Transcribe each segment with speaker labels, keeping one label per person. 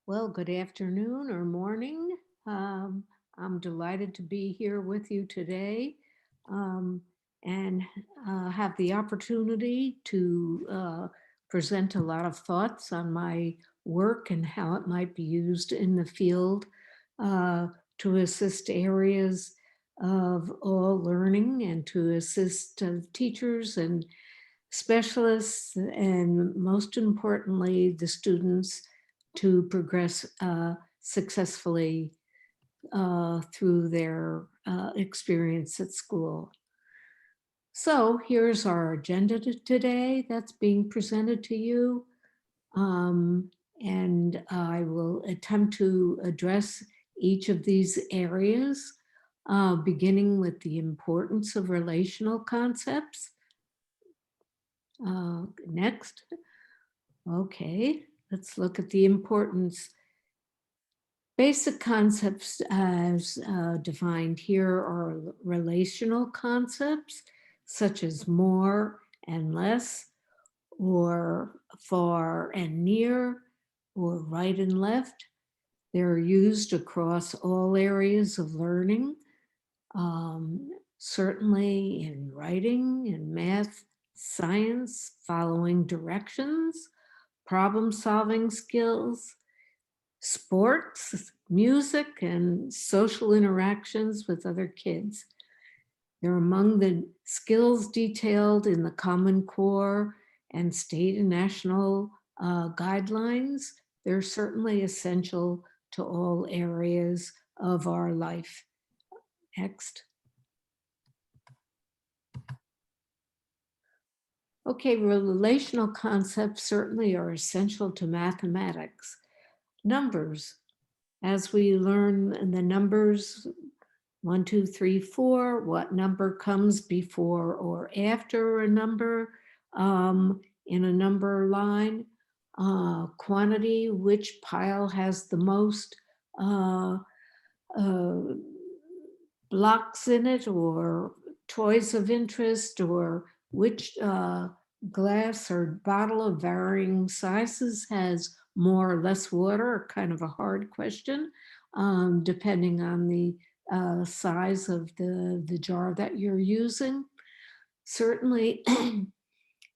Speaker 1: Well, good afternoon or morning. Um, I'm delighted to be here with you today um, and have the opportunity to present a lot of thoughts on my work and how it might be used in the field uh, to assist areas of all learning and to assist teachers and specialists, and most importantly, the students to progress successfully through their experience at school. So here's our agenda today that's being presented to you. Um, and I will attempt to address each of these areas, beginning with the importance of relational concepts. Next. Okay, let's look at the importance. Basic concepts as defined here are relational concepts such as more and less, or far and near, or right and left. They're used across all areas of learning, certainly in writing, in math, science, following directions, problem-solving skills, sports, music, and social interactions with other kids. They're among the skills detailed in the Common Core and state and national guidelines. They're certainly essential to all areas of our life. Next. Okay, relational concepts certainly are essential to mathematics. Numbers, as we learn the numbers 1, 2, 3, 4, what number comes before or after a number in a number line, quantity, which pile has the most uh, uh, blocks in it, or toys of interest, or which glass or bottle of varying sizes has more or less water, kind of a hard question, depending on the size of the jar that you're using. Certainly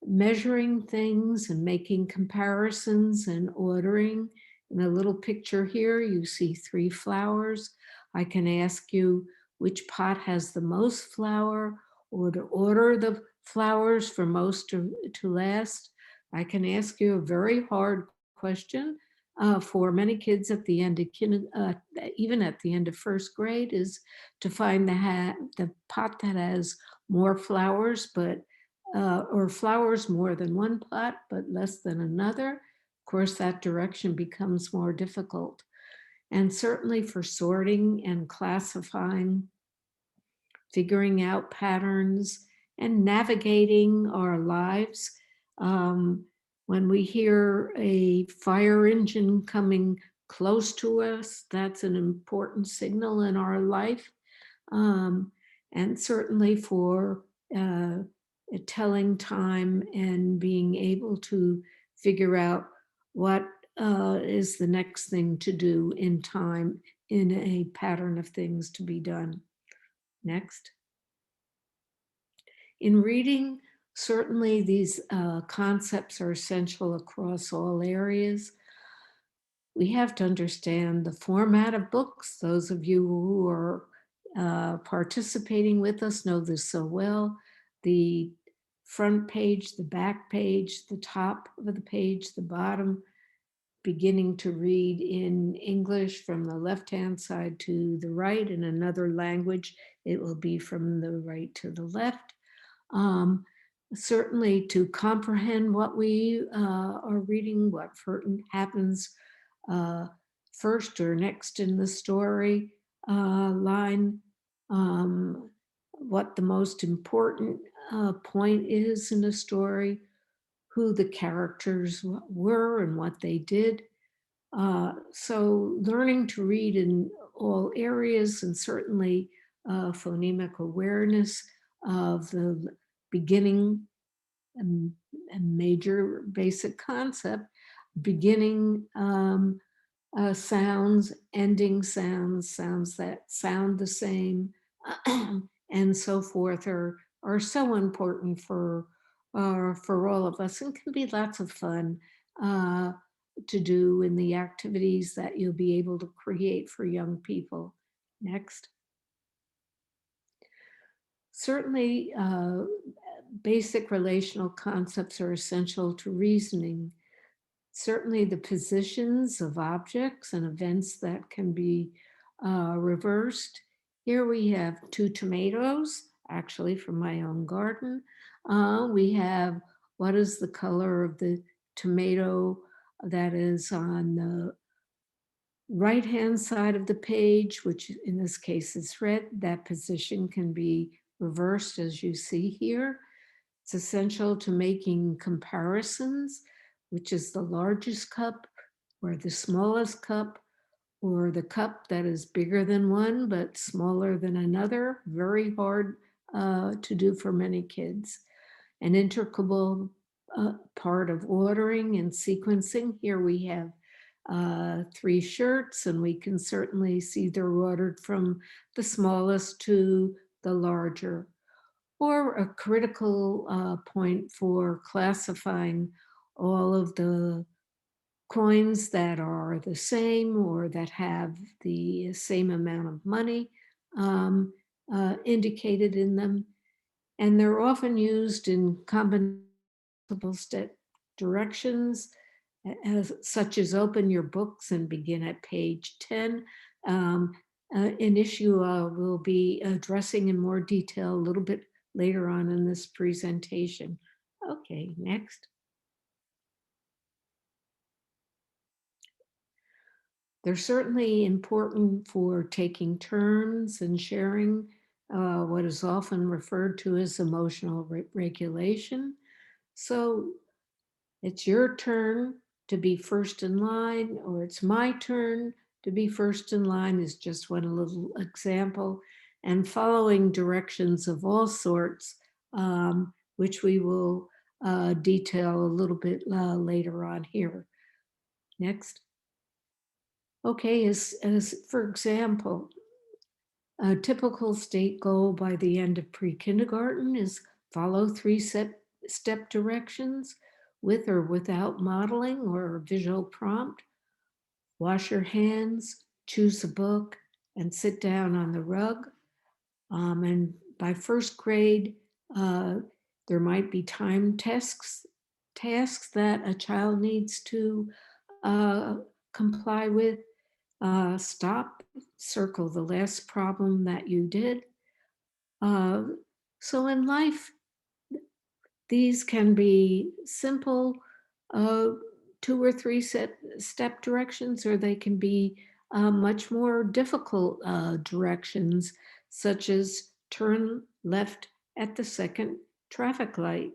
Speaker 1: measuring things and making comparisons and ordering. In a little picture here, you see 3 flowers. I can ask you which pot has the most flour, or to order the flowers from most to last. I can ask you a very hard question for many kids at the end of even at the end of first grade, is to find the pot that has more flowers, but or flowers more than one pot, but less than another. Of course, that direction becomes more difficult. And certainly for sorting and classifying, figuring out patterns, and navigating our lives. Um, when we hear a fire engine coming close to us, that's an important signal in our life. Um, and certainly for telling time and being able to figure out what is the next thing to do in time in a pattern of things to be done. Next. In reading, certainly these concepts are essential across all areas. We have to understand the format of books. Those of you who are participating with us know this so well. The front page, the back page, the top of the page, the bottom, beginning to read in English from the left-hand side to the right. In another language, it will be from the right to the left. Certainly to comprehend what we are reading, what happens first or next in the story line, what the most important point is in a story, who the characters were and what they did. So learning to read in all areas, and certainly phonemic awareness of the beginning and major basic concept, beginning sounds, ending sounds, sounds that sound the same, and so forth are so important for all of us and can be lots of fun uh, to do in the activities that you'll be able to create for young people. Next. Certainly, basic relational concepts are essential to reasoning. Certainly, the positions of objects and events that can be reversed. Here we have two tomatoes, actually from my own garden. We have what is the color of the tomato that is on the right-hand side of the page, which in this case is red. That position can be reversed as you see here. It's essential to making comparisons, which is the largest cup or the smallest cup or the cup that is bigger than one but smaller than another. Very hard to do for many kids. An integral part of ordering and sequencing. Here we have three shirts, and we can certainly see they're ordered from the smallest to the larger, or a critical point for classifying all of the coins that are the same or that have the same amount of money um, indicated in them. And they're often used in combinable step directions, such as open your books and begin at page 10. Um, an issue we'll be addressing in more detail a little bit later on in this presentation. Okay, next. They're certainly important for taking turns and sharing what is often referred to as emotional regulation. So it's your turn to be first in line, or it's my turn to be first in line is just one little example. And following directions of all sorts, which we will detail a little bit later on here. Next. Okay, as for example, a typical state goal by the end of pre-kindergarten is follow step directions with or without modeling or visual prompt, wash your hands, choose a book, and sit down on the rug. And by first grade, uh, there might be time tasks that a child needs to uh, comply with. Stop, circle the last problem that you did. Uh, so in life, these can be simple uh, two or three step directions, or they can be much more difficult directions, such as turn left at the second traffic light,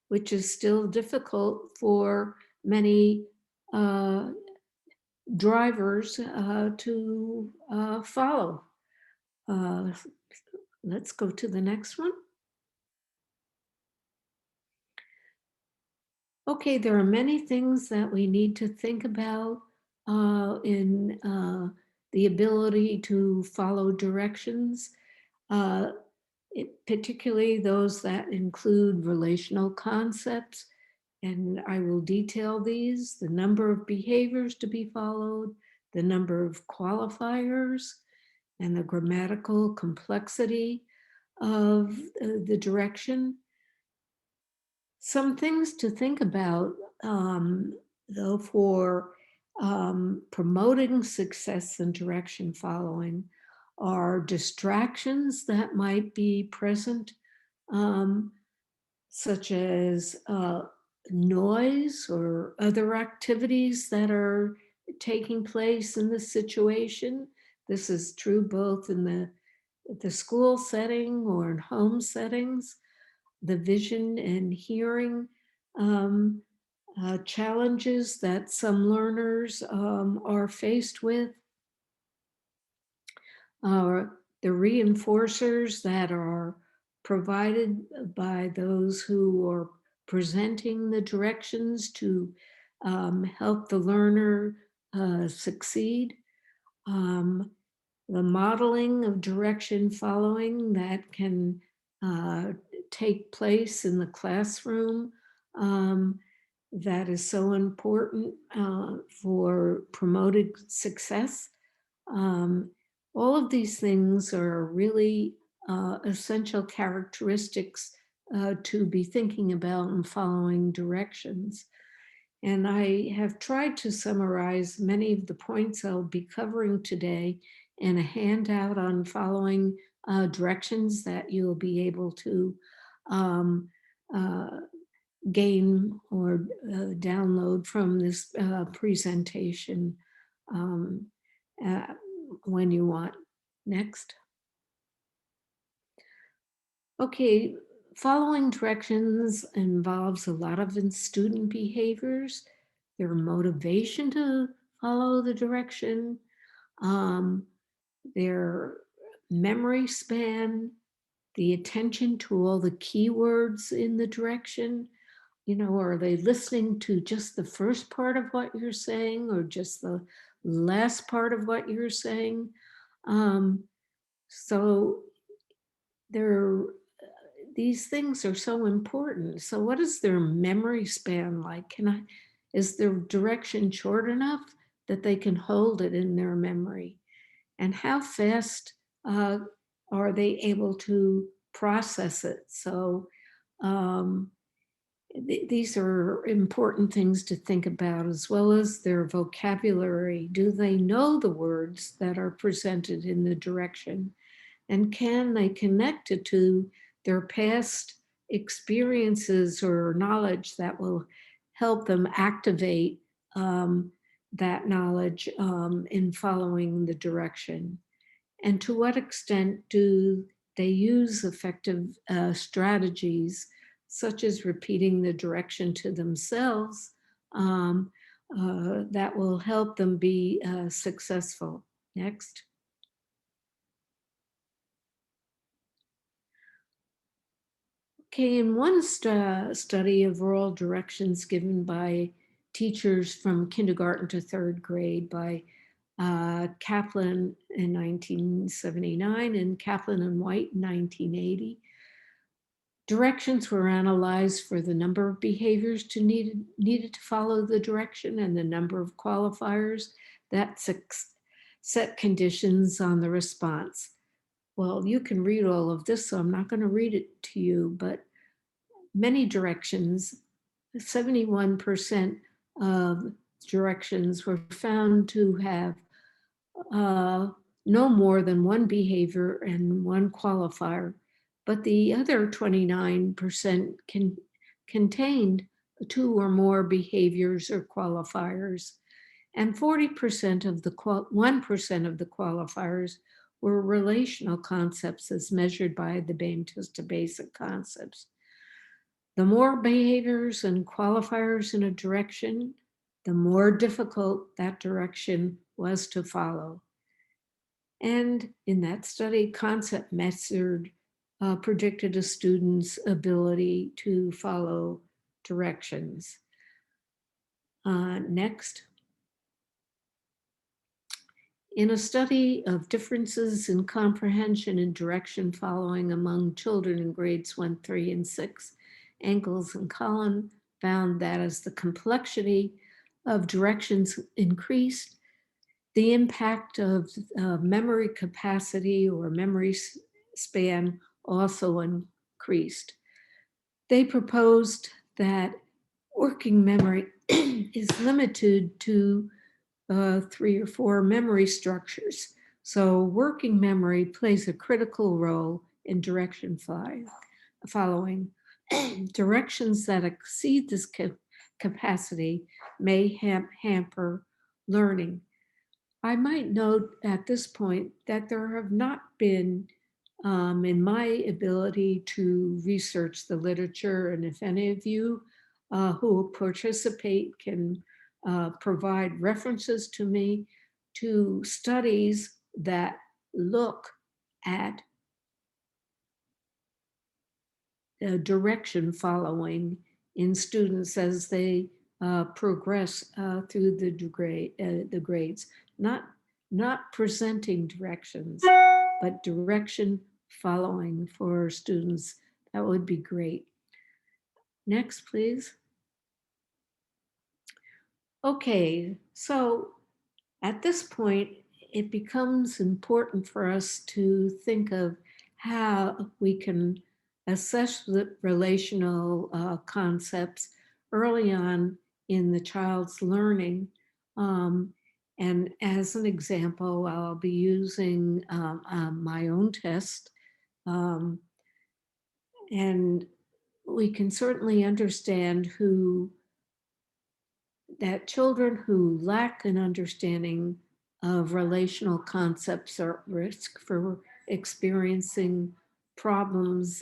Speaker 1: which is still difficult for many uh, drivers to follow. Uh, let's go to the next one. Okay, there are many things that we need to think about in the ability to follow directions, uh, particularly those that include relational concepts. And I will detail these, the number of behaviors to be followed, the number of qualifiers, and the grammatical complexity of the direction. Some things to think about, though, for promoting success and direction following are distractions that might be present, um, such as noise or other activities that are taking place in the situation. This is true both in the school setting or in home settings. The vision and hearing um, challenges that some learners are faced with, the reinforcers that are provided by those who are presenting the directions to help the learner succeed. Um, the modeling of direction following that can uh, take place in the classroom, um, that is so important for promoted success. Um, all of these things are really essential characteristics to be thinking about and following directions. And I have tried to summarize many of the points I'll be covering today in a handout on following directions that you'll be able to um, uh, gain or download from this presentation um, uh, when you want. Next. Okay, following directions involves a lot of student behaviors, their motivation to follow the direction, um, their memory span, the attention to all the keywords in the direction. Are they listening to just the first part of what you're saying or just the last part of what you're saying? Um, so they're these things are so important. So what is their memory span like? Is their direction short enough that they can hold it in their memory? And how fast uh, are they able to process it? So um, these are important things to think about, as well as their vocabulary. Do they know the words that are presented in the direction? And can they connect it to their past experiences or knowledge that will help them activate that knowledge in following the direction? And to what extent do they use effective strategies, such as repeating the direction to themselves, um, that will help them be successful? Next. Okay, in one study of oral directions given by teachers from kindergarten to third grade by Kaplan in 1979 and Kaplan and White in 1980, directions were analyzed for the number of behaviors needed to follow the direction and the number of qualifiers that set conditions on the response. Well, you can read all of this, so I'm not going to read it to you, but many directions, 71% of directions were found to have uh, no more than one behavior and one qualifier, but the other 29% contained two or more behaviors or qualifiers, and 40% of the 1% of the qualifiers were relational concepts as measured by the Boehm test of basic concepts. The more behaviors and qualifiers in a direction, the more difficult that direction was to follow. And in that study, concept method predicted a student's ability to follow directions. Next. In a study of differences in comprehension and direction following among children in grades 1, 3, and 6, Engels and Collin found that as the complexity of directions increased, the impact of memory capacity or memory span also increased. They proposed that working memory is limited to 3 or 4 memory structures. So working memory plays a critical role in direction following. Directions that exceed this capacity may hamper learning. I might note at this point that there have not been, in my ability to research the literature, and if any of you who participate can provide references to me to studies that look at direction following in students as they progress through the grades, not presenting directions, but direction following for students. That would be great. Next, please. Okay, so at this point, it becomes important for us to think of how we can assess the relational concepts early on in the child's learning. Um, and as an example, I'll be using my own test. Um, and we can certainly understand that children who lack an understanding of relational concepts are at risk for experiencing problems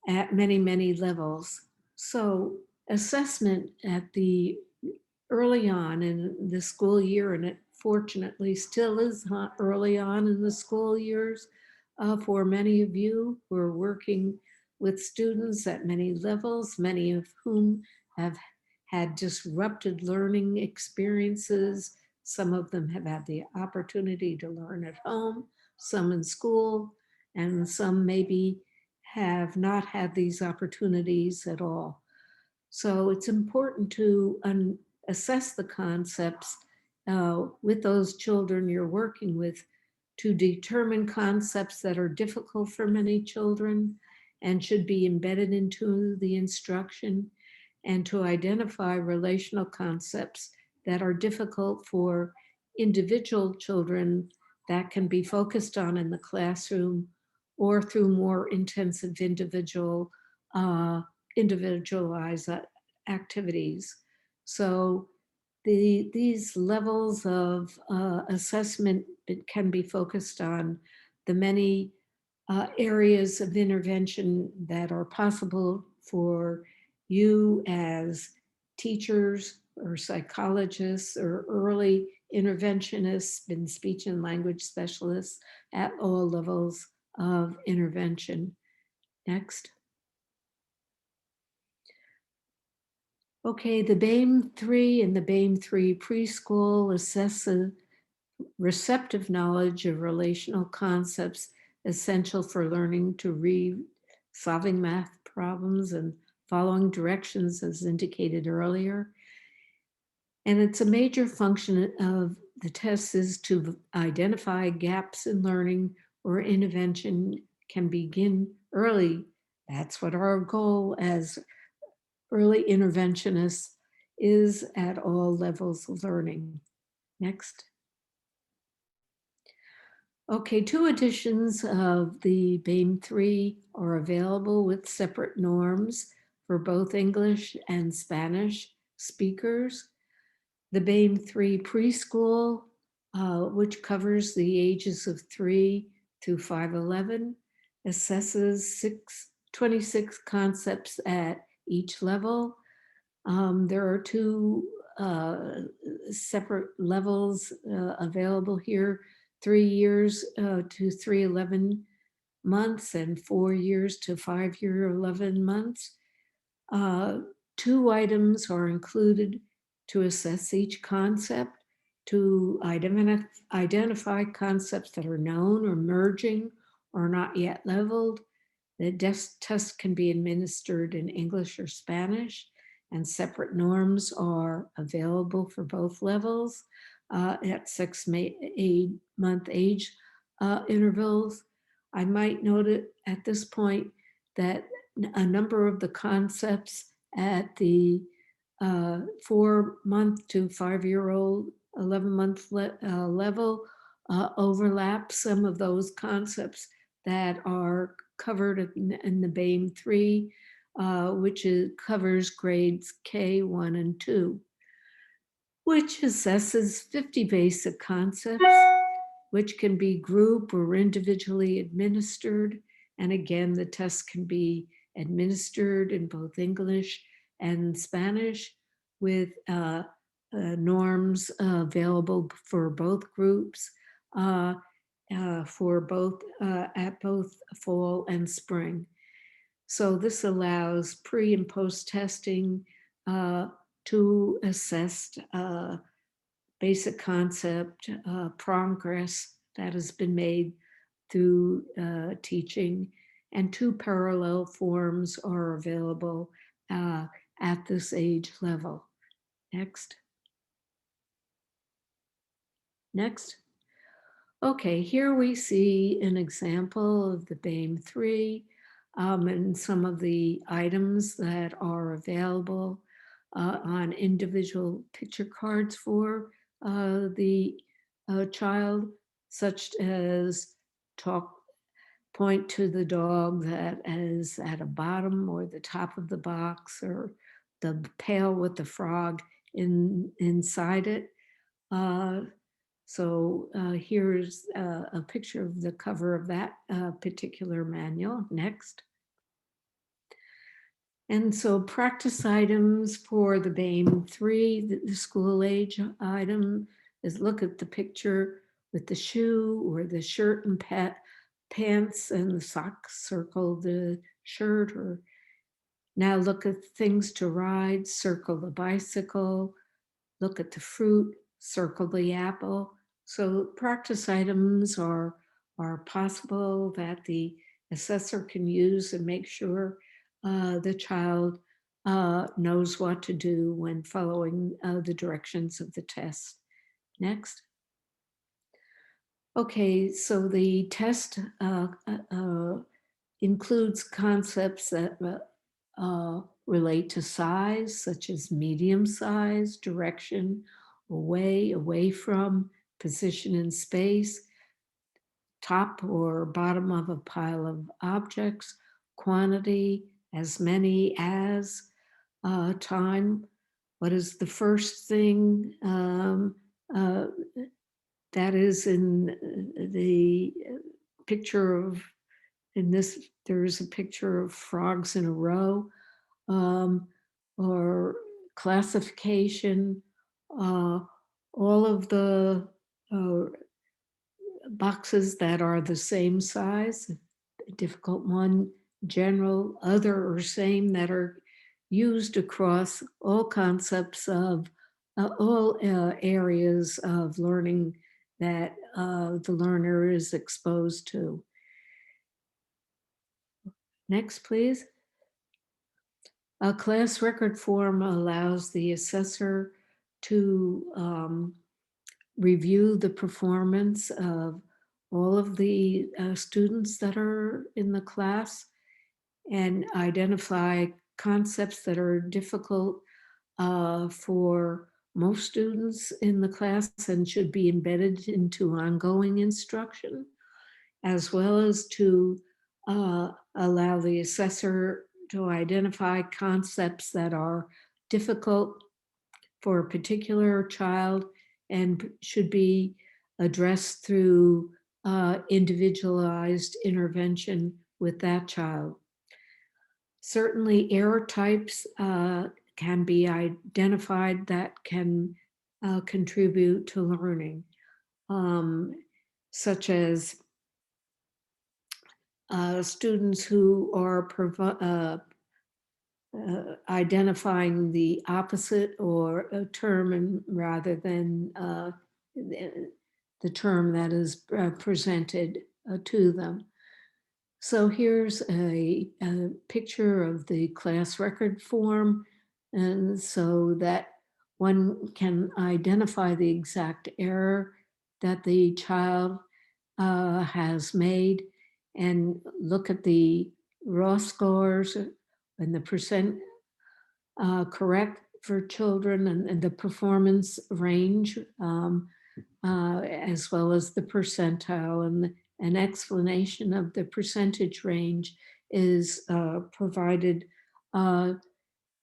Speaker 1: at many, many levels. So assessment at the early on in the school year, and it fortunately still is early on in the school years for many of you who are working with students at many levels, many of whom have had disrupted learning experiences. Some of them have had the opportunity to learn at home, some in school, and some maybe have not had these opportunities at all. So it's important to assess the concepts with those children you're working with to determine concepts that are difficult for many children and should be embedded into the instruction, and to identify relational concepts that are difficult for individual children that can be focused on in the classroom or through more intensive individualized activities. So these levels of assessment can be focused on the many areas of intervention that are possible for you as teachers or psychologists or early interventionists and speech and language specialists at all levels of intervention. Next. Okay, the Boehm 3 and the Boehm 3 preschool assess a receptive knowledge of relational concepts essential for learning to read, solving math problems, and following directions as indicated earlier. And it's a major function of the test is to identify gaps in learning where intervention can begin early. That's what our goal as early interventionists is at all levels of learning. Next. Okay, 2 editions of the Boehm 3 are available with separate norms for both English and Spanish speakers. The Boehm 3 preschool, which covers the ages of 3 through 511, assesses 26 concepts at each level. There are 2 separate levels available here, 3 years to 311 months and 4 years to 5-year 11 months. 2 items are included to assess each concept, to identify concepts that are known or merging or not yet leveled. The test can be administered in English or Spanish, and separate norms are available for both levels at 6-month age intervals. I might note it at this point that a number of the concepts at the 4-month to 5-year-old, 11-month level overlap some of those concepts that are covered in the Boehm 3, which covers grades K1 and 2, which assesses 50 basic concepts, which can be group or individually administered. And again, the test can be administered in both English and Spanish with norms available for both groups for both at both fall and spring. So this allows pre and post testing to assess basic concept progress that has been made through teaching, and two parallel forms are available at this age level. Next. Next. Okay, here we see an example of the Boehm 3 and some of the items that are available on individual picture cards for the child, such as point to the dog that is at a bottom or the top of the box, or the pail with the frog inside it. Here's a picture of the cover of that particular manual. Next. And so practice items for the Boehm 3, the school age item, is look at the picture with the shoe or the shirt and pants, and the socks circle the shirt. Or now look at things to ride, circle the bicycle. Look at the fruit, circle the apple. So practice items are possible that the assessor can use and make sure the child knows what to do when following the directions of the test. Next. Okay, so the test includes concepts that relate to size, such as medium size, direction, away from, position in space, top or bottom of a pile of objects, quantity, as many as, time, what is the first thing uh, that is in the picture of, in this, there is a picture of frogs in a row, um, or classification, uh, all of the uh, boxes that are the same size, difficult one, general, other, or same, that are used across all concepts of all areas of learning that the learner is exposed to. Next, please. A class record form allows the assessor to review the performance of all of the students that are in the class and identify concepts that are difficult for most students in the class and should be embedded into ongoing instruction, as well as to allow the assessor to identify concepts that are difficult for a particular child and should be addressed through individualized intervention with that child. Certainly, error types can be identified that can contribute to learning, such as students who are identifying the opposite or a term rather than the term that is presented to them. So here's a picture of the class record form, and so that one can identify the exact error that the child has made and look at the raw scores and the percent correct for children, and the performance range, as well as the percentile, and an explanation of the percentage range is provided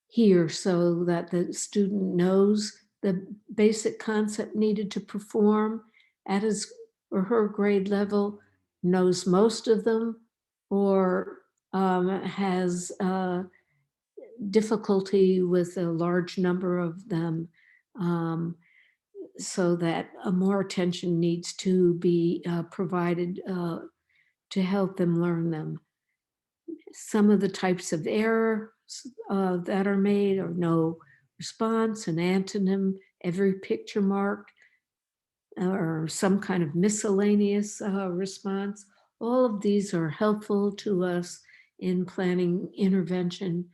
Speaker 1: here so that the student knows the basic concept needed to perform at his or her grade level, knows most of them, or has difficulty with a large number of them, so that more attention needs to be provided to help them learn them. Some of the types of errors that are made are no response, an antonym, every picture marked, or some kind of miscellaneous response. All of these are helpful to us in planning intervention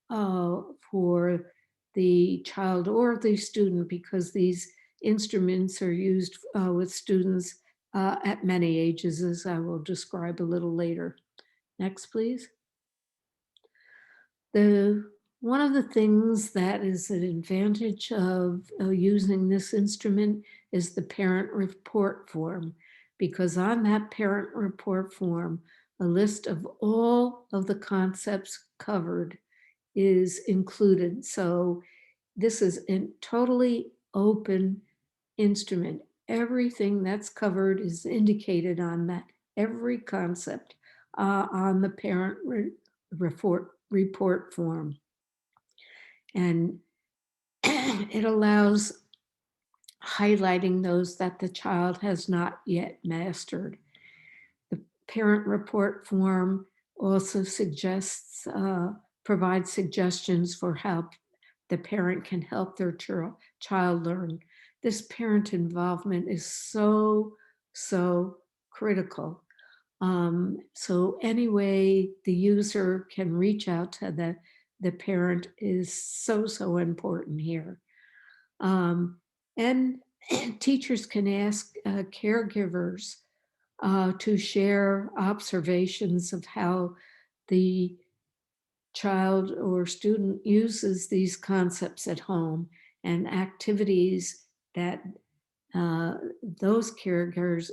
Speaker 1: for the child or the student, because these instruments are used with students at many ages, as I will describe a little later. Next, please. The One of the things that is an advantage of using this instrument is the parent report form, because on that parent report form, a list of all of the concepts covered is included. So this is a totally open instrument. Everything that's covered is indicated on that, every concept on the parent report form. And it allows highlighting those that the child has not yet mastered. The parent report form also provides suggestions for how the parent can help their child learn. This parent involvement is so critical. So any way the user can reach out to the parent is so important here. And teachers can ask caregivers to share observations of how the child or student uses these concepts at home, and activities that those caregivers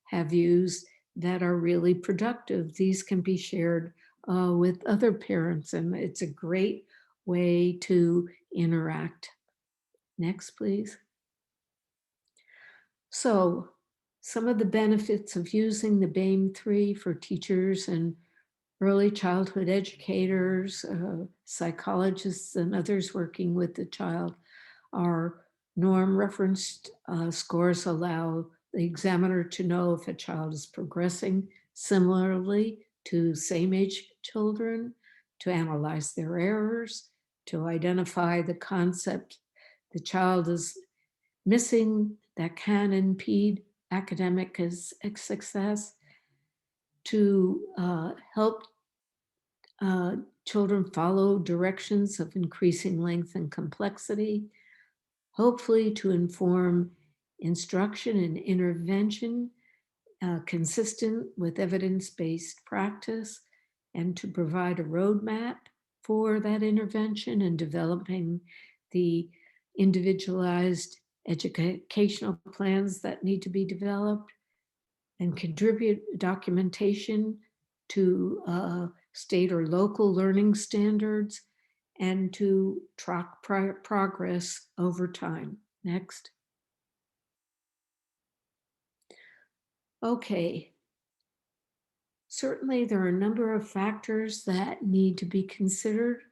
Speaker 1: have used that are really productive. These can be shared with other parents, and it's a great way to interact. Next, please. So, some of the benefits of using the Boehm 3 for teachers and early childhood educators, psychologists, and others working with the child are: norm referenced scores allow the examiner to know if a child is progressing similarly to same age children, to analyze their errors, to identify the concept the child is missing that can impede academic success, to help children follow directions of increasing length and complexity, hopefully to inform instruction and intervention consistent with evidence-based practice, and to provide a roadmap for that intervention and developing the individualized educational plans that need to be developed, and contribute documentation to state or local learning standards, and to track progress over time. Next. Okay. Certainly, there are a number of factors that need to be considered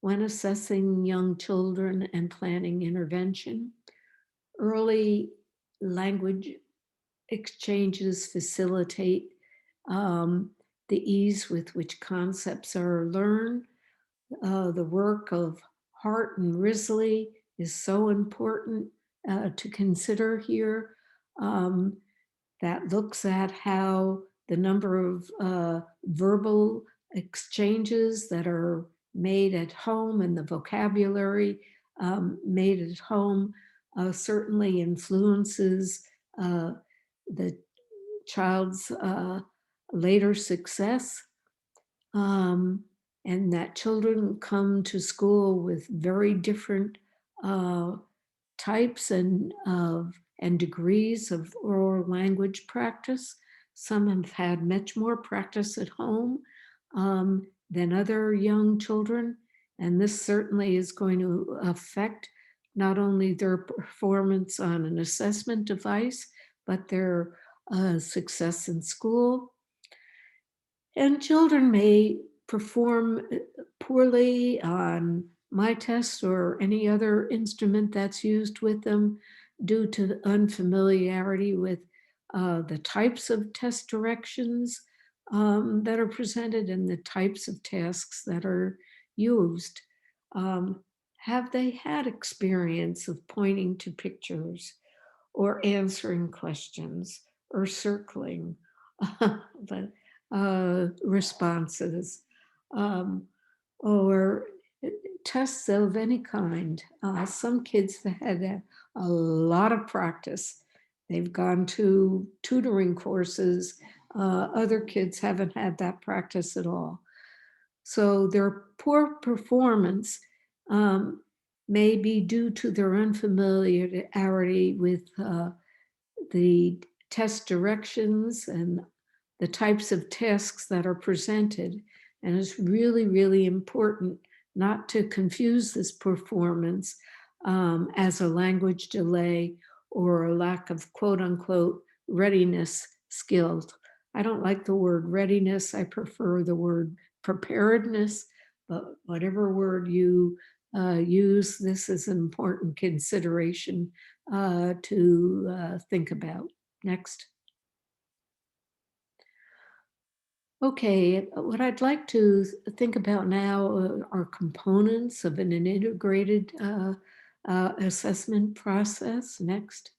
Speaker 1: when assessing young children and planning intervention. Early language exchanges facilitate the ease with which concepts are learned. The work of Hart and Risley is so important to consider here. That looks at how the number of verbal exchanges that are made at home and the vocabulary made at home certainly influences the child's later success, and that children come to school with very different uh, types and degrees of oral language practice. Some have had much more practice at home than other young children, and this certainly is going to affect not only their performance on an assessment device, but their success in school. And children may perform poorly on my test or any other instrument that's used with them due to the unfamiliarity with the types of test directions that are presented and the types of tasks that are used. Um, Have they had experience of pointing to pictures or answering questions or circling the responses, um, or tests of any kind? Some kids that had a lot of practice. They've gone to tutoring courses. Other kids haven't had that practice at all. So their poor performance um, may be due to their unfamiliarity with the test directions and the types of tasks that are presented. And it's really, really important not to confuse this performance as a language delay or a lack of quote unquote readiness skills. I don't like the word readiness. I prefer the word preparedness, but whatever word you use, this is an important consideration to think about. Next. Okay, what I'd like to think about now are components of an integrated assessment process. Next.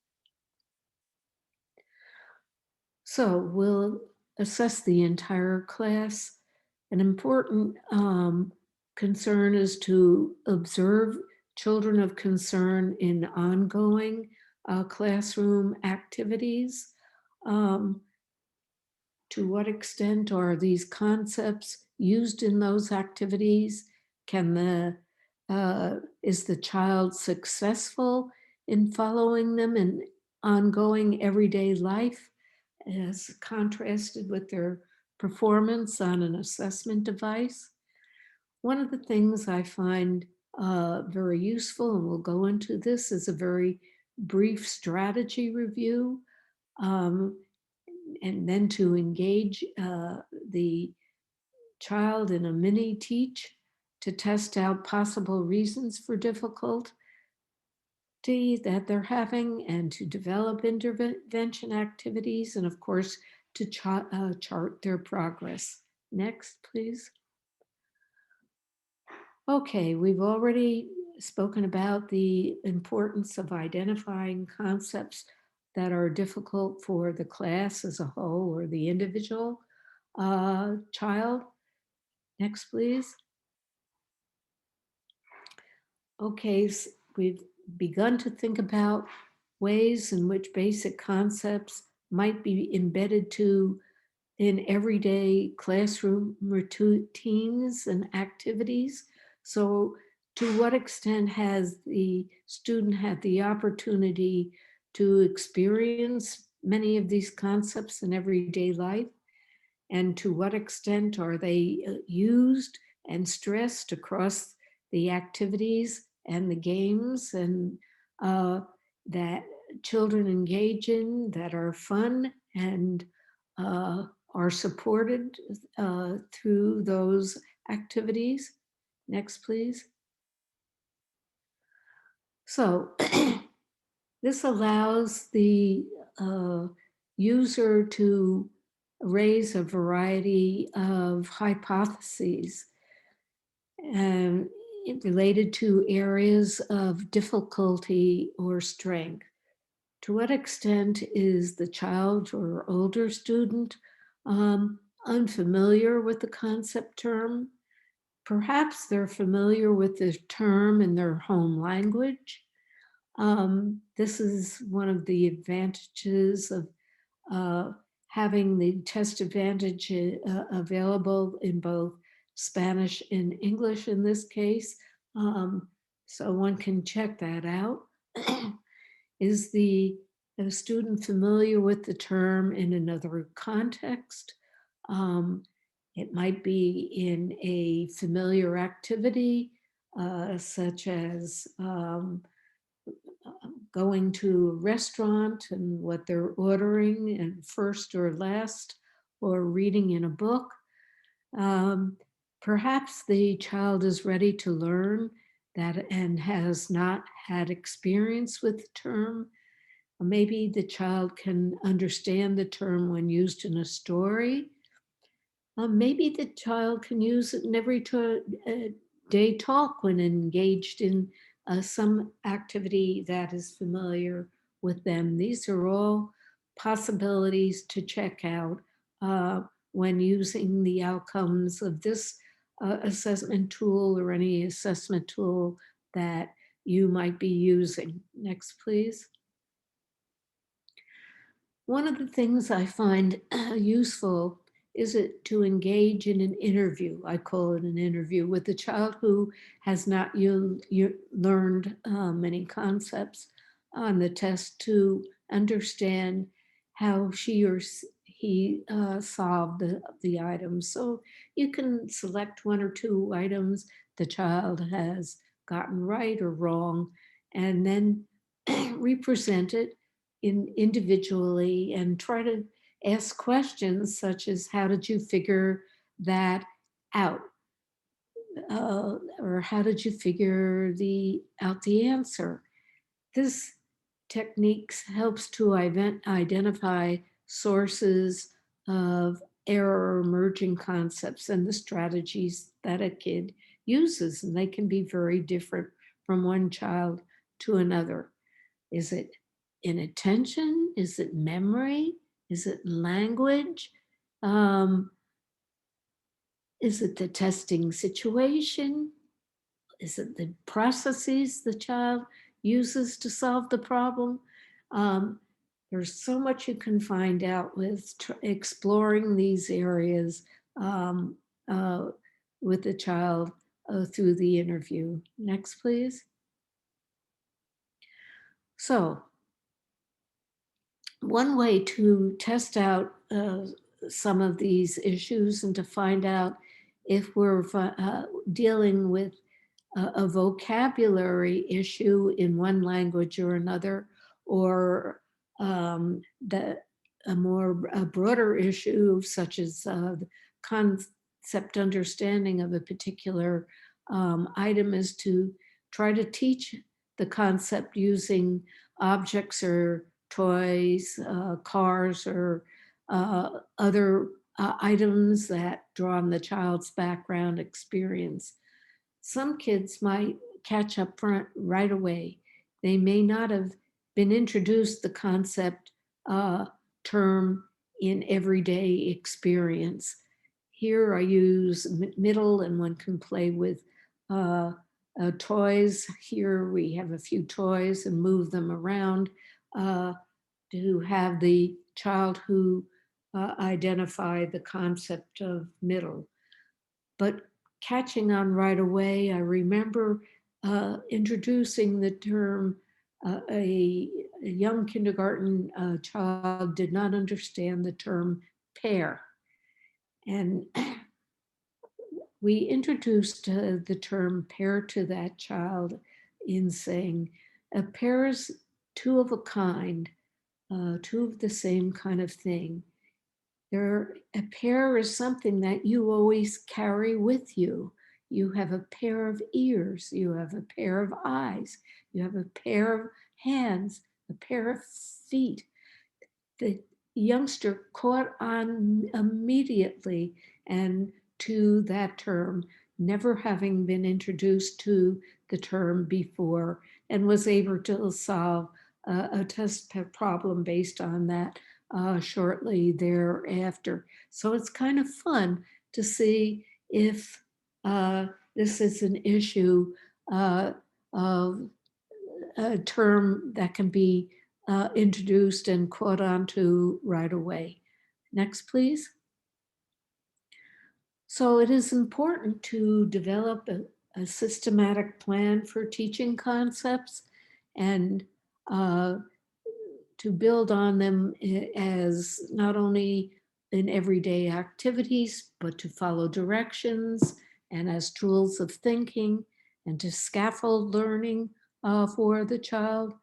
Speaker 1: So we'll assess the entire class. An important concern is to observe children of concern in ongoing classroom activities. Um, to what extent are these concepts used in those activities? Can is the child successful in following them in ongoing everyday life as contrasted with their performance on an assessment device? One of the things I find very useful, and we'll go into this, is a very brief strategy review. Um, and then to engage the child in a mini teach to test out possible reasons for difficulty that they're having and to develop intervention activities and of course to chart their progress. Next, please. Okay, we've already spoken about the importance of identifying concepts that are difficult for the class as a whole or the individual child. Next, please. Okay, we've begun to think about ways in which basic concepts might be embedded in everyday classroom routines and activities. So to what extent has the student had the opportunity to experience many of these concepts in everyday life? And to what extent are they used and stressed across the activities and the games and that children engage in that are fun and are supported through those activities? Next, please. So this allows the user to raise a variety of hypotheses um, related to areas of difficulty or strength. To what extent is the child or older student unfamiliar with the concept term? Perhaps they're familiar with the term in their home language. This is one of the advantages of uh, having the test advantage available in both Spanish and English in this case. So one can check that out. Is the student familiar with the term in another context? Um, it might be in a familiar activity, such as going to a restaurant and what they're ordering and first or last, or reading in a book. Um, Perhaps the child is ready to learn that and has not had experience with the term. Maybe the child can understand the term when used in a story. Maybe the child can use it in every day talk when engaged in some activity that is familiar with them. These are all possibilities to check out uh, when using the outcomes of this assessment tool or any assessment tool that you might be using. Next, please. One of the things I find useful is it to engage in an interview. I call it an interview with a child who has not learned many concepts on the test to understand how she or he solved the items. So you can select one or two items the child has gotten right or wrong, and then represent it individually and try to ask questions such as how did you figure that out, or how did you figure out the answer. This techniques helps to identify sources of error or emerging concepts and the strategies that a kid uses, and they can be very different from one child to another. Is it inattention? Is it memory? Is it language? Um, is it the testing situation? Is it the processes the child uses to solve the problem? Um, there's so much you can find out with exploring these areas um, uh, with the child through the interview. Next, please. So, one way to test out some of these issues and to find out if we're dealing with a vocabulary issue in one language or another, or the a broader issue such as the concept understanding of a particular item, is to try to teach the concept using objects or toys, cars, or other items that draw on the child's background experience. Some kids might catch up front right away. They may not have been introduced the concept term in everyday experience. Here I use middle, and one can play with uh, toys. Here we have a few toys and move them around uh, to have the child who identify the concept of middle. But catching on right away, I remember introducing the term. A young kindergarten child did not understand the term pair. And we introduced the term pair to that child in saying, a pair is two of a kind, two of the same kind of thing. A pair is something that you always carry with you. You have a pair of ears, you have a pair of eyes, you have a pair of hands, a pair of feet. The youngster caught on immediately and to that term, never having been introduced to the term before, and was able to solve a test problem based on that shortly thereafter. So it's kind of fun to see if this is an issue of a term that can be introduced and caught onto right away. Next, please. So it is important to develop a systematic plan for teaching concepts and uh, to build on them as not only in everyday activities, but to follow directions and as tools of thinking and to scaffold learning for the child.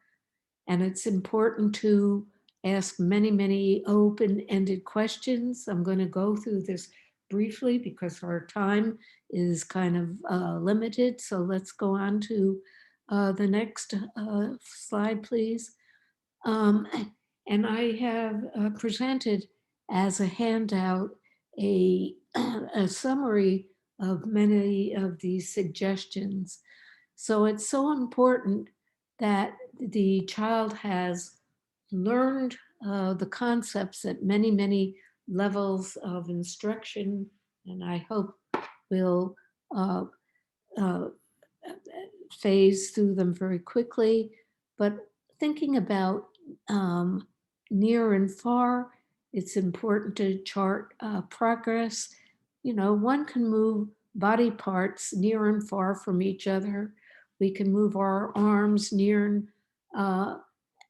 Speaker 1: And it's important to ask many, many open-ended questions. I'm going to go through this briefly because our time is kind of limited. So let's go on to the next slide, please. Um, and I have presented as a handout a, a summary of many of these suggestions. So it's so important that the child has learned the concepts at many, many levels of instruction, and I hope will uh, uh, phase through them very quickly. But thinking about um, near and far, it's important to chart progress. You know, one can move body parts near and far from each other. We can move our arms near uh,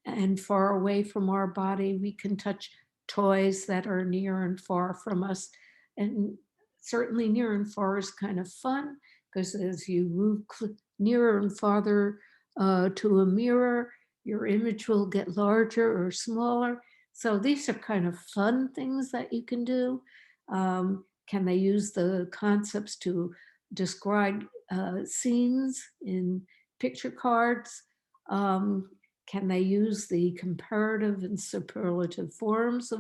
Speaker 1: and far away from our body. We can touch toys that are near and far from us. And certainly near and far is kind of fun because as you move nearer and farther to a mirror, your image will get larger or smaller. So these are kind of fun things that you can do. Can they use the concepts to describe scenes in picture cards? Um, can they use the comparative and superlative forms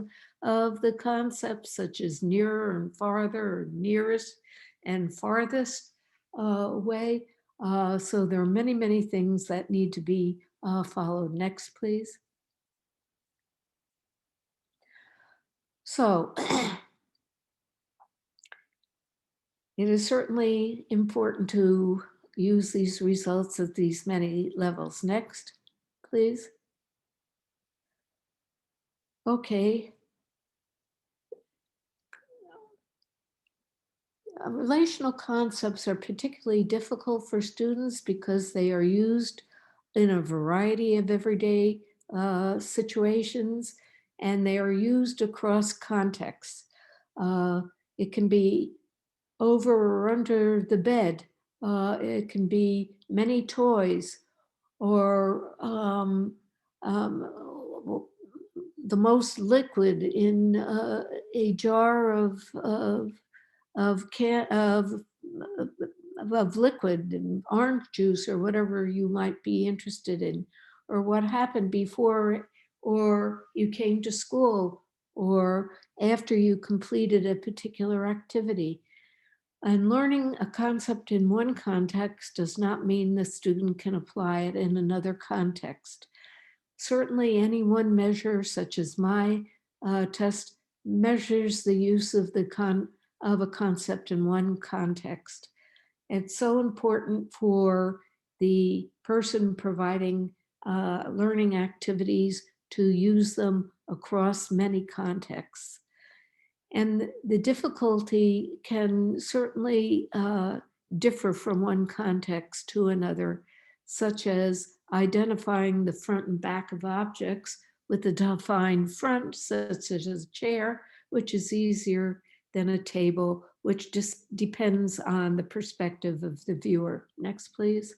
Speaker 1: of the concepts, such as nearer and farther, or nearest and farthest away? So there are many, many things that need to be followed. Next, please. So it is certainly important to use these results at these many levels. Next, please. Okay. Relational concepts are particularly difficult for students because they are used in a variety of everyday situations and they are used across contexts. Uh, it can be over or under the bed, it can be many toys, or the most liquid in a jar of can of liquid and orange juice or whatever you might be interested in, or what happened before or you came to school or after you completed a particular activity. And learning a concept in one context does not mean the student can apply it in another context. Certainly, any one measure, such as my test, measures the use of of a concept in one context. It's so important for the person providing learning activities to use them across many contexts. And the difficulty can certainly differ from one context to another, such as identifying the front and back of objects with a defined front, such as a chair, which is easier than a table, which just depends on the perspective of the viewer. Next, please.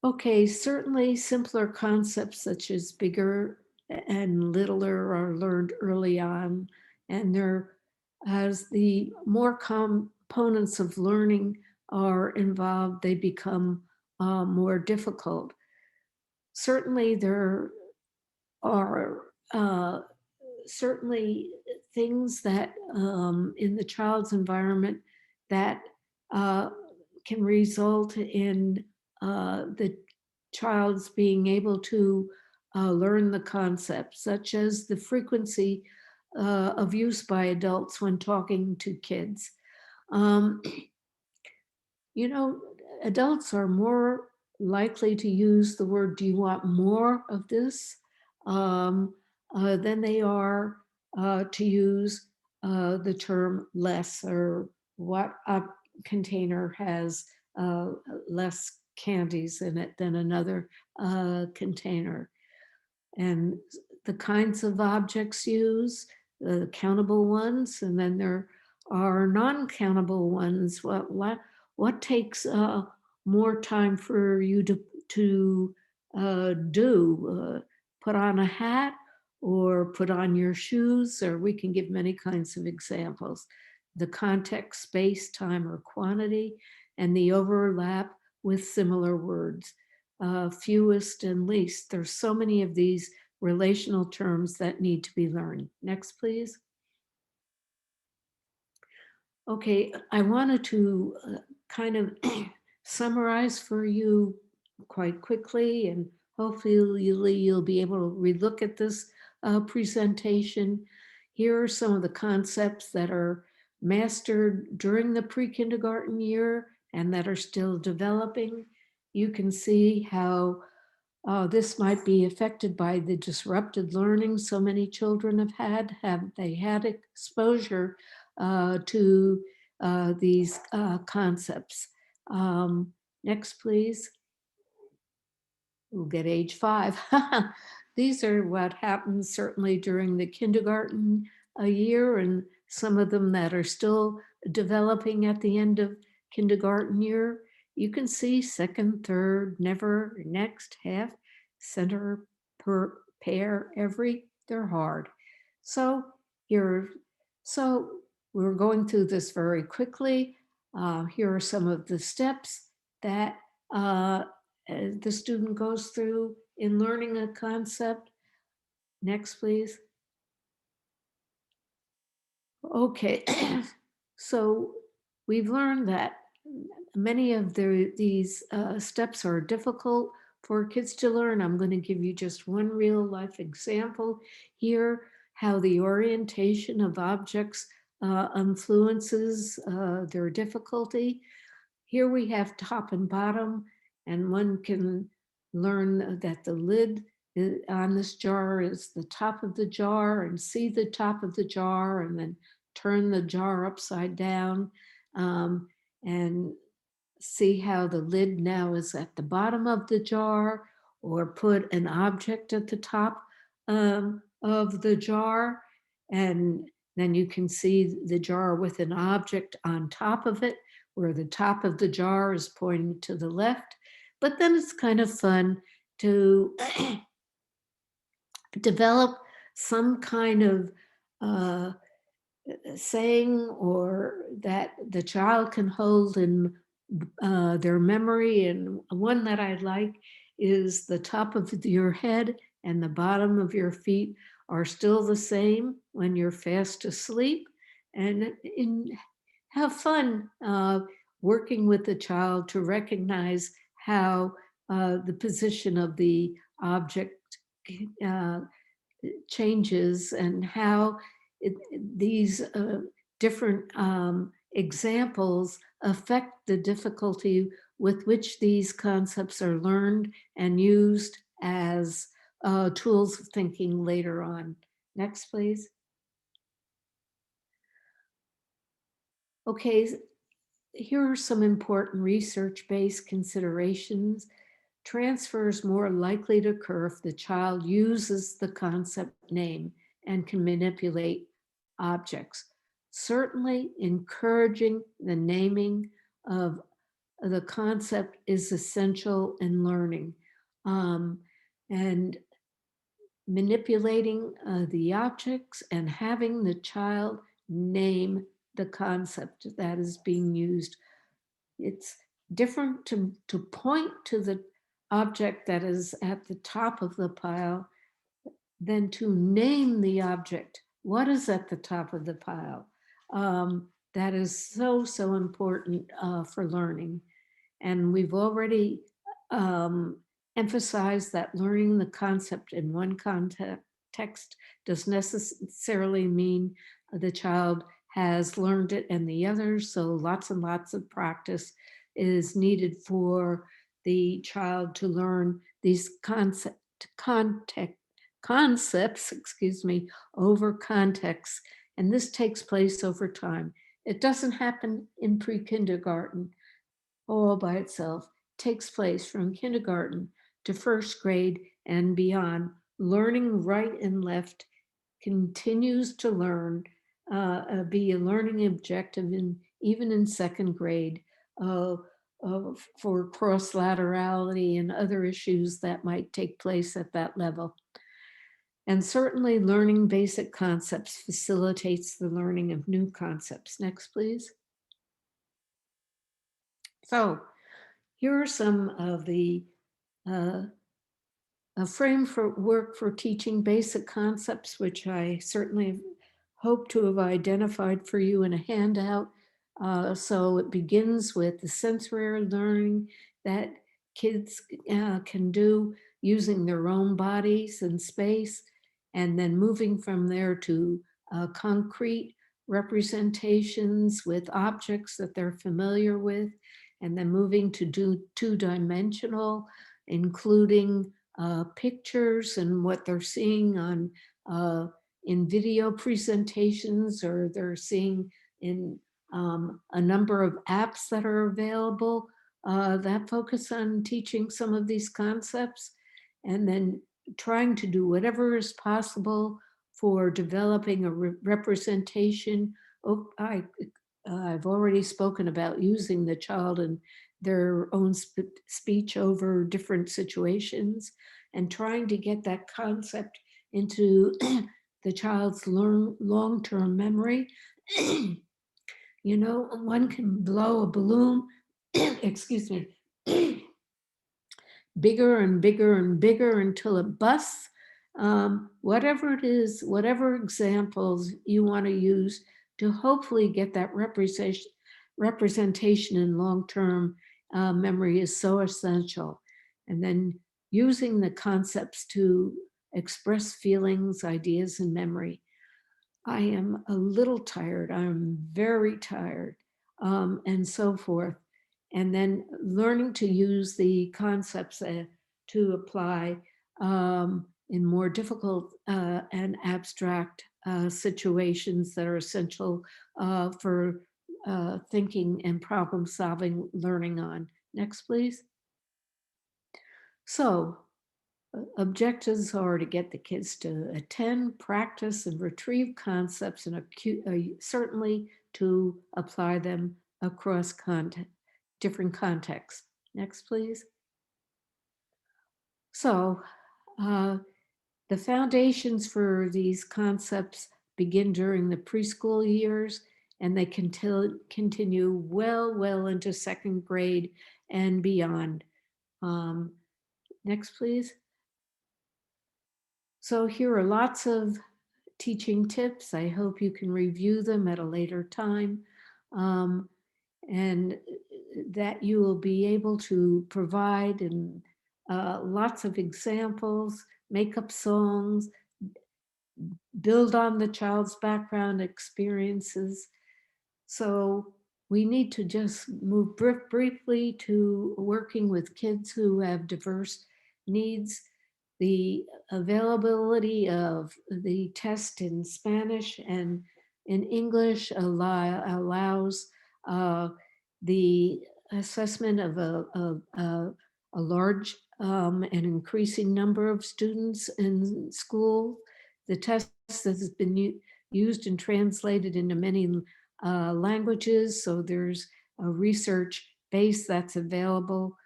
Speaker 1: Okay, certainly simpler concepts such as bigger and littler are learned early on, and there, as the more components of learning are involved, they become more difficult. Certainly, there are certainly things that in the child's environment that uh, can result in the child's being able to learn the concepts, such as the frequency of use by adults when talking to kids. Um, you know, adults are more likely to use the word, do you want more of this? Than they are to use the term less, or what a container has uh, less candies in it than another container. And the kinds of objects used, the countable ones, and then there are non-countable ones. What takes more time for you to do? Put on a hat or put on your shoes, or we can give many kinds of examples. The context, space, time, or quantity, and the overlap with similar words. Fewest and least. There's so many of these relational terms that need to be learned. Next, please. Okay, I wanted to kind of summarize for you quite quickly, and hopefully you'll be able to relook at this presentation. Here are some of the concepts that are mastered during the pre-kindergarten year and that are still developing. You can see how this might be affected by the disrupted learning so many children have had. Have they had exposure to these concepts? Next, please. We'll get age 5. These are what happens certainly during the kindergarten year, and some of them that are still developing at the end of kindergarten year. You can see second, third, never, next, half, center, per, pair, every, they're hard. So here, so we're going through this very quickly. Here are some of the steps that the student goes through in learning a concept. Next, please. Okay, so we've learned that many of these steps are difficult for kids to learn. I'm going to give you just one real life example here, how the orientation of objects influences their difficulty. Here we have top and bottom, and one can learn that the lid on this jar is the top of the jar, and see the top of the jar, and then turn the jar upside down, and see how the lid now is at the bottom of the jar, or put an object at the top of the jar, and then you can see the jar with an object on top of it, where the top of the jar is pointing to the left. But then it's kind of fun to develop some kind of uh, saying, or that the child can hold in their memory. And one that I like is the top of your head and the bottom of your feet are still the same when you're fast asleep. And have fun working with the child to recognize how the position of the object uh, changes, and how these different examples affect the difficulty with which these concepts are learned and used as tools of thinking later on. Next, please. Okay, here are some important research-based considerations. Transfer is more likely to occur if the child uses the concept name and can manipulate objects. Certainly, encouraging the naming of the concept is essential in learning. And manipulating the objects and having the child name the concept that is being used. It's different to point to the object that is at the top of the pile than to name the object. What is at the top of the pile? That is so important for learning. And we've already emphasized that learning the concept in one context does necessarily mean the child has learned it in the others. So lots and lots of practice is needed for the child to learn these concepts, excuse me, over context. And this takes place over time. It doesn't happen in pre-kindergarten all by itself. It takes place from kindergarten to first grade and beyond. Learning right and left continues to learn, be a learning objective even in second grade, for cross-laterality and other issues that might take place at that level. And certainly learning basic concepts facilitates the learning of new concepts. Next, please. So here are some of the a framework for teaching basic concepts, which I certainly hope to have identified for you in a handout. So it begins with the sensory learning that kids can do using their own bodies and space, and then moving from there to concrete representations with objects that they're familiar with, and then moving to do two-dimensional, including pictures and what they're seeing on in video presentations, or they're seeing in a number of apps that are available that focus on teaching some of these concepts, and then trying to do whatever is possible for developing a representation. Oh, I've already spoken about using the child and their own speech over different situations, and trying to get that concept into the child's long-term memory. You know, one can blow a balloon, excuse me, bigger and bigger and bigger until it busts. Whatever it is, whatever examples you want to use to hopefully get that representation in long-term memory is so essential. And then using the concepts to express feelings, ideas, and memory. I am a little tired, I'm very tired, and so forth. And then learning to use the concepts to apply in more difficult and abstract situations that are essential for thinking and problem solving learning on. Next, please. So objectives are to get the kids to attend, practice, and retrieve concepts, and certainly to apply them across different contexts. Next, please. So the foundations for these concepts begin during the preschool years, and they continue well into second grade and beyond. Next, please. So here are lots of teaching tips. I hope you can review them at a later time, um, and that you will be able to provide and lots of examples, make up songs, build on the child's background experiences. So we need to just move briefly to working with kids who have diverse needs. The availability of the test in Spanish and in English allows the assessment of a large and increasing number of students in school. The test has been used and translated into many languages, so there's a research base that's available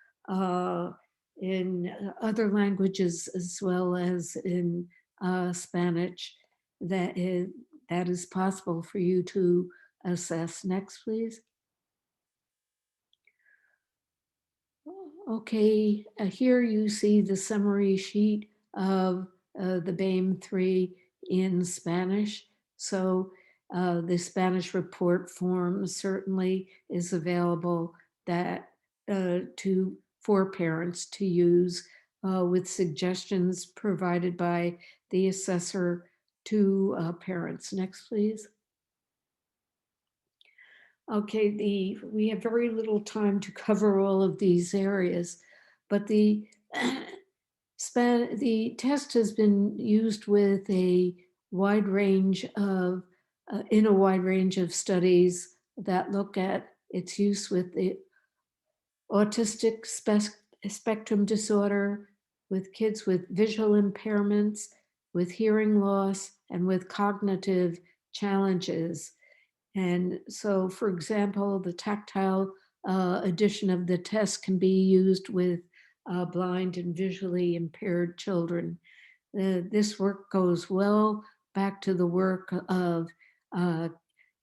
Speaker 1: in other languages as well as in Spanish that is possible for you to assess. Next, please. Okay, here you see the summary sheet of the Boehm 3 in Spanish. So the Spanish report form certainly is available that for parents to use with suggestions provided by the assessor to parents. Next, please. Okay, we have very little time to cover all of these areas, but the the test has been used with a wide range of in a wide range of studies that look at its use with the autistic spectrum disorder, with kids with visual impairments, with hearing loss, and with cognitive challenges. And so, for example, the tactile edition of the test can be used with blind and visually impaired children. This work goes well back to the work of uh,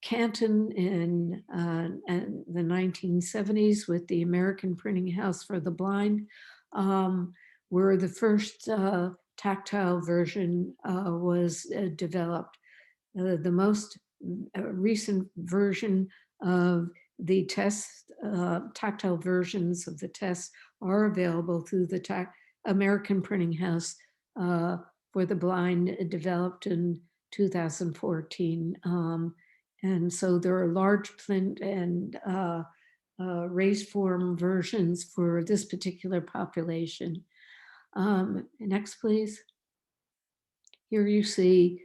Speaker 1: Canton in the 1970s with the American Printing House for the Blind, where the first tactile version was developed. The most recent version of the test, tactile versions of the test are available through the American Printing House for the Blind, developed in 2014. And so there are large print and raised form versions for this particular population. Next, please. Here you see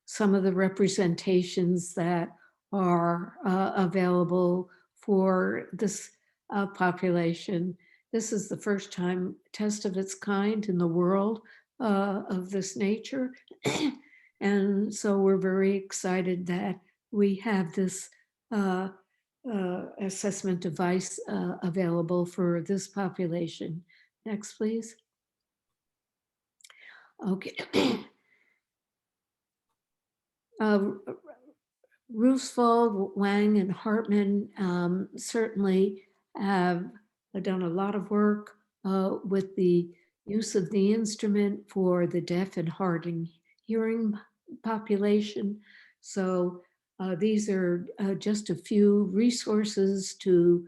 Speaker 1: some of the representations that are available for this population. This is the first time test of its kind in the world of this nature. And so we're very excited that we have this assessment device available for this population. Next, please. Okay. Roosevelt, Wang, and Hartman certainly have done a lot of work with the use of the instrument for the deaf and hard of hearing population. So these are just a few resources to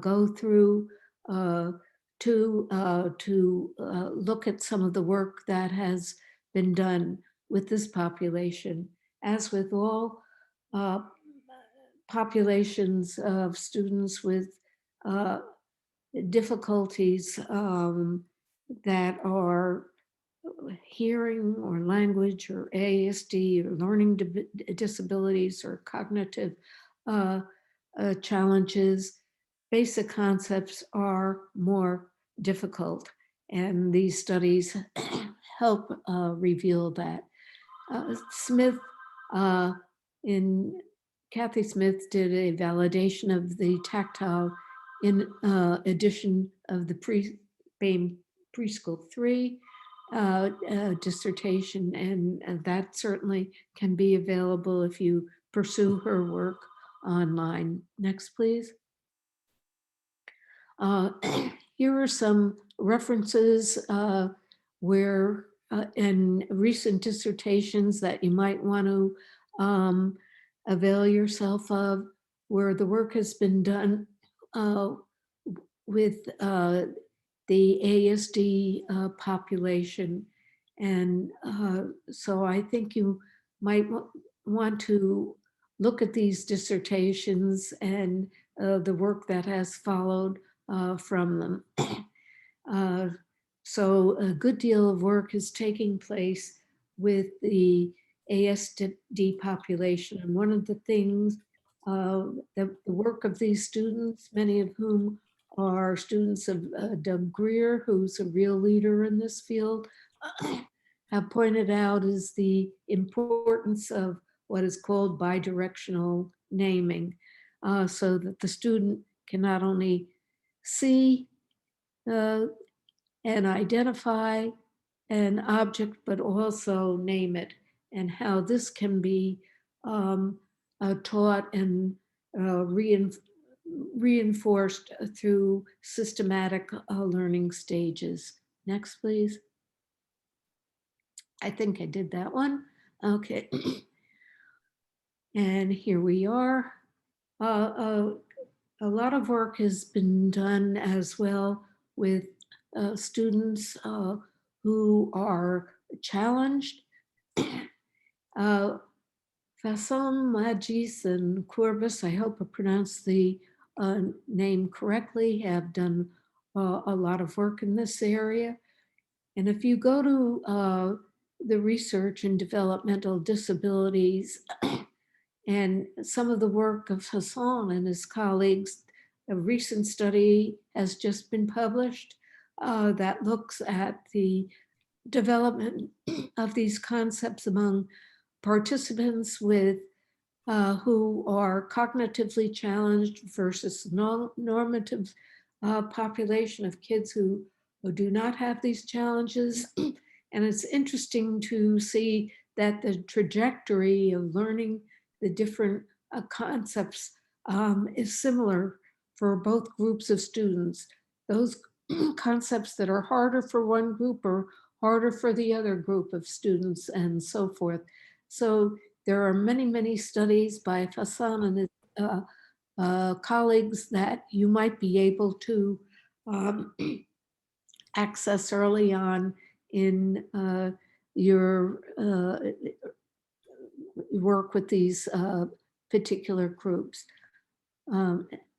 Speaker 1: go through to look at some of the work that has been done with this population. As with all uh, populations of students with uh, difficulties that are hearing or language or ASD or learning disabilities or cognitive uh, challenges, basic concepts are more difficult. And these studies help reveal that. Smith, in Kathy Smith did a validation of the tactile in edition of the Boehm Preschool 3 dissertation, and that certainly can be available if you pursue her work online. Next, please. Here are some references where in recent dissertations that you might want to avail yourself of, where the work has been done with the ASD population. And so I think you might want to look at these dissertations and the work that has followed from them. So a good deal of work is taking place with the ASD population. And one of the things that the work of these students, many of whom are students of Doug Greer, who's a real leader in this field, have pointed out is the importance of what is called bidirectional naming, so that the student can not only see and identify an object, but also name it, and how this can be taught and reinforced through systematic learning stages. Next, please. I think I did that one. Okay. And here we are. A lot of work has been done as well with students who are challenged. Fasson, Magis, and Courbis, I hope I pronounced the name correctly, have done a lot of work in this area. And if you go to the research in developmental disabilities and some of the work of Hassan and his colleagues, a recent study has just been published that looks at the development of these concepts among participants with who are cognitively challenged versus normative population of kids who do not have these challenges. And it's interesting to see that the trajectory of learning the different concepts is similar for both groups of students. Those concepts that are harder for one group are harder for the other group of students, and so forth. So there are many, many studies by Fassan and his colleagues that you might be able to access early on in your work with these particular groups.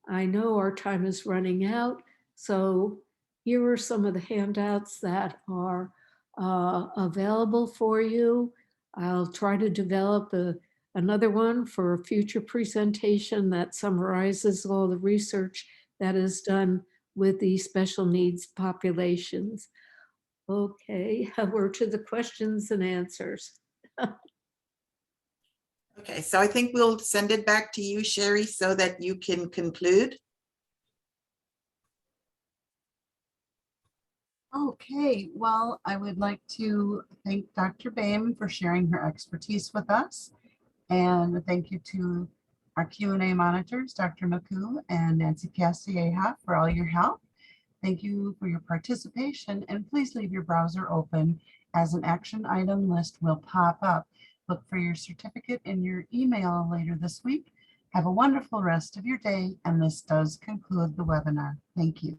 Speaker 1: I know our time is running out, so here are some of the handouts that are available for you. I'll try to develop another one for a future presentation that summarizes all the research that is done with the special needs populations. Okay, we're to the questions and answers.
Speaker 2: Okay, so I think we'll send it back to you, Sherry, so that you can conclude.
Speaker 3: Okay, well, I would like to thank Dr. Boehm for sharing her expertise with us. And thank you to our Q&A monitors, Dr. McCoo and Nancy Castilleja, for all your help. Thank you for your participation, and please leave your browser open as an action item list will pop up. Look for your certificate in your email later this week. Have a wonderful rest of your day, and this does conclude the webinar. Thank you.